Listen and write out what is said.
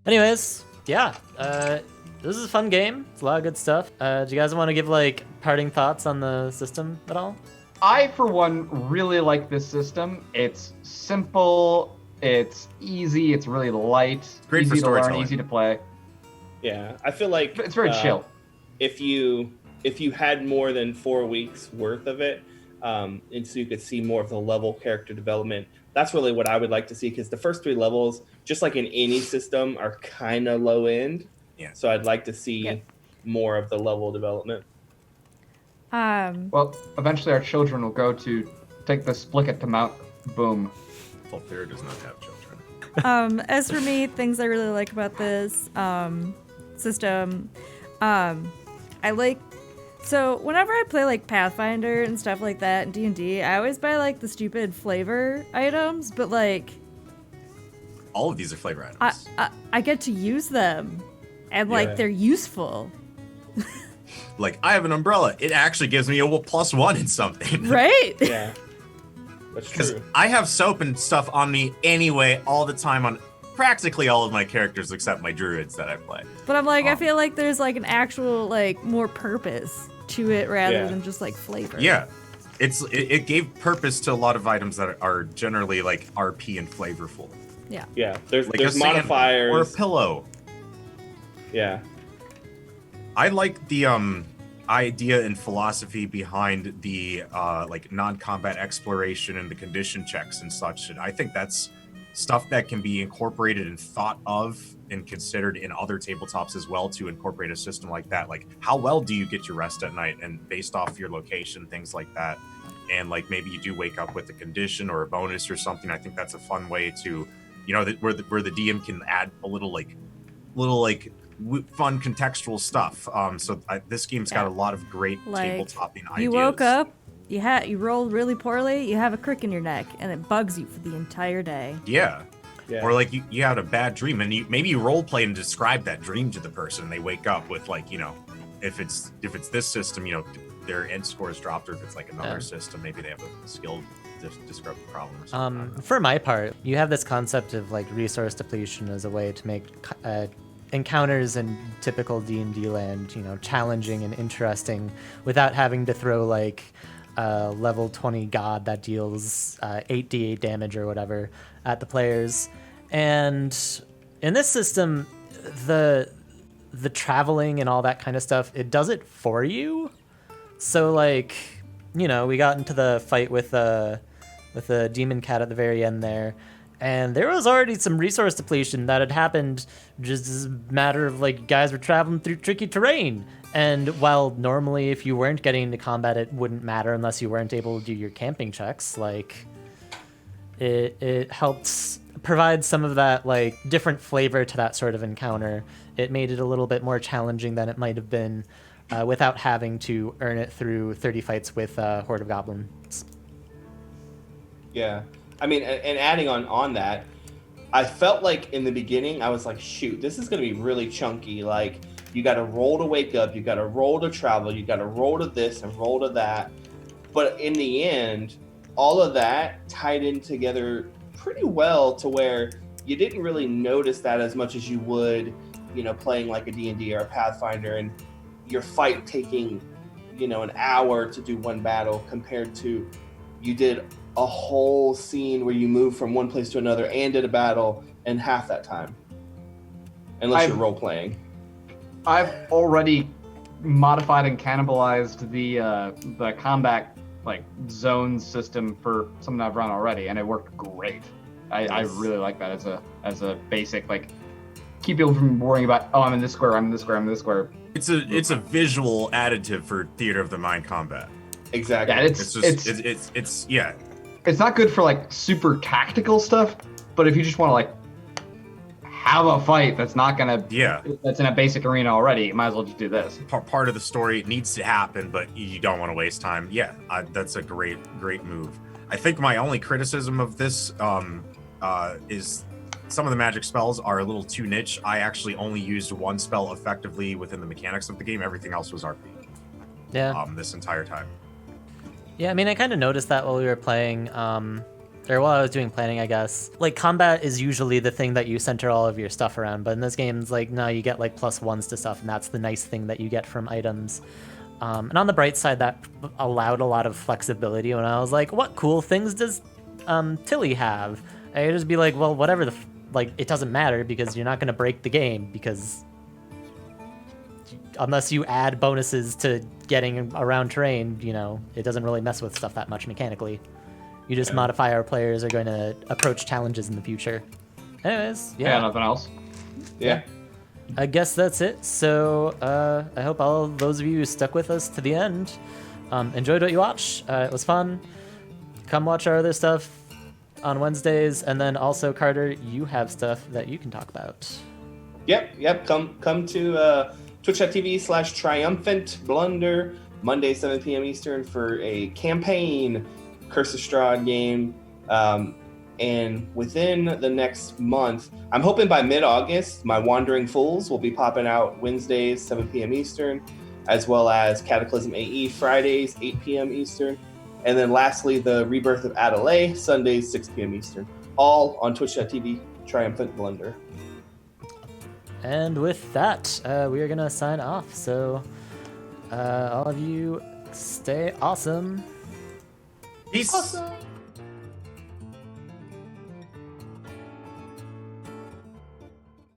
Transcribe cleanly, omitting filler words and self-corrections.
Anyways, yeah, this is a fun game. It's a lot of good stuff. Do you guys want to give like parting thoughts on the system at all? I, for one, really like this system. It's simple, it's easy, it's really light, Great for easy to learn, storytelling. easy to play. Yeah, I feel like It's very chill. If you had more than 4 weeks worth of it, and so you could see more of the level character development, that's really what I would like to see, because the first 3 levels, just like in any system, are kind of low end. Yeah. So I'd like to see more of the level development. Well, eventually our children will go to take the Splicket to Mount Boom. Fulfir does not have children. As for me, things I really like about this system, I like. So whenever I play like Pathfinder and stuff like that in D&D, I always buy like the stupid flavor items, but like All of these are flavor items. I get to use them, and like they're useful. Like, I have an umbrella. It actually gives me a +1 in something. Right? Yeah, that's Because true. I have soap and stuff on me anyway all the time on practically all of my characters except my druids that I play. But I'm like, I feel like there's like an actual like more purpose to it rather than just like flavor. Yeah. It gave purpose to a lot of items that are generally like RP and flavorful. Yeah. Yeah, there's Like a sandwich modifiers or a pillow. Yeah. I like the idea and philosophy behind the like non-combat exploration and the condition checks and such. And I think that's stuff that can be incorporated and thought of and considered in other tabletops as well, to incorporate a system like that. Like, how well do you get your rest at night, and based off your location, things like that. And like, maybe you do wake up with a condition or a bonus or something. I think that's a fun way to, you know, where the DM can add a little fun contextual stuff. This game's got a lot of great tabletopping ideas. You woke up, you rolled really poorly, you have a crick in your neck, and it bugs you for the entire day. Yeah. Or like you had a bad dream, and maybe you role play and describe that dream to the person, and they wake up with like, you know, if it's this system, you know, their end score is dropped, or if it's like another system, maybe they have a skill to describe the problem or something. For my part, you have this concept of like resource depletion as a way to make encounters in typical D&D land, you know, challenging and interesting without having to throw like level 20 god that deals 8d8 damage or whatever at the players. And in this system, the traveling and all that kind of stuff, it does it for you. So like, you know, we got into the fight with the demon cat at the very end there, and there was already some resource depletion that had happened just as a matter of like guys were traveling through tricky terrain. And while normally if you weren't getting into combat, it wouldn't matter unless you weren't able to do your camping checks, like it helped provide some of that like different flavor to that sort of encounter. It made it a little bit more challenging than it might have been without having to earn it through 30 fights with Horde of Goblins. Yeah. I mean, and adding on that, I felt like in the beginning, I was like, shoot, this is going to be really chunky. Like, you got to roll to wake up, you got to roll to travel, you got to roll to this and roll to that. But in the end, all of that tied in together pretty well to where you didn't really notice that as much as you would, you know, playing like a D&D or a Pathfinder, and your fight taking, you know, an hour to do one battle compared to you did a whole scene where you move from one place to another and did a battle in half that time. Unless you're role playing. I've already modified and cannibalized the combat like zone system for something I've run already, and it worked great. I really like that as a basic, like, keep people from worrying about, oh, I'm in this square, I'm in this square, I'm in this square. It's a visual additive for theater of the mind combat. Exactly. Yeah, yeah. It's not good for like super tactical stuff, but if you just want to like have a fight that's not gonna that's in a basic arena already, you might as well just do this. Part of the story needs to happen, but you don't want to waste time. Yeah, that's a great move. I think my only criticism of this is some of the magic spells are a little too niche. I actually only used one spell effectively within the mechanics of the game. Everything else was RP. Yeah. This entire time. Yeah, I mean, I kind of noticed that while we were playing. or while I was doing planning, I guess, like combat is usually the thing that you center all of your stuff around. But in this game, it's like, no, you get like +1s to stuff, and that's the nice thing that you get from items. And on the bright side, that allowed a lot of flexibility when I was like, what cool things does Tilly have? I could just be like, well, whatever like, it doesn't matter because you're not going to break the game because unless you add bonuses to getting around terrain, you know, it doesn't really mess with stuff that much mechanically. You just modify how players are going to approach challenges in the future. Anyways, Yeah, nothing else. Yeah. I guess that's it. So I hope all those of you who stuck with us to the end enjoyed what you watched. It was fun. Come watch our other stuff on Wednesdays, and then also, Carter, you have stuff that you can talk about. Yep. Come to twitch.tv/triumphant blunder Monday 7 p.m. Eastern for a campaign Curse of Strahd game. And within the next month, I'm hoping by mid-August, my Wandering Fools will be popping out Wednesdays, 7 p.m. Eastern, as well as Cataclysm AE Fridays, 8 p.m. Eastern. And then lastly, the Rebirth of Adelaide, Sundays, 6 p.m. Eastern. All on twitch.tv, Triumphant Blunder. And with that, we are going to sign off. So all of you stay awesome. Peace. Awesome.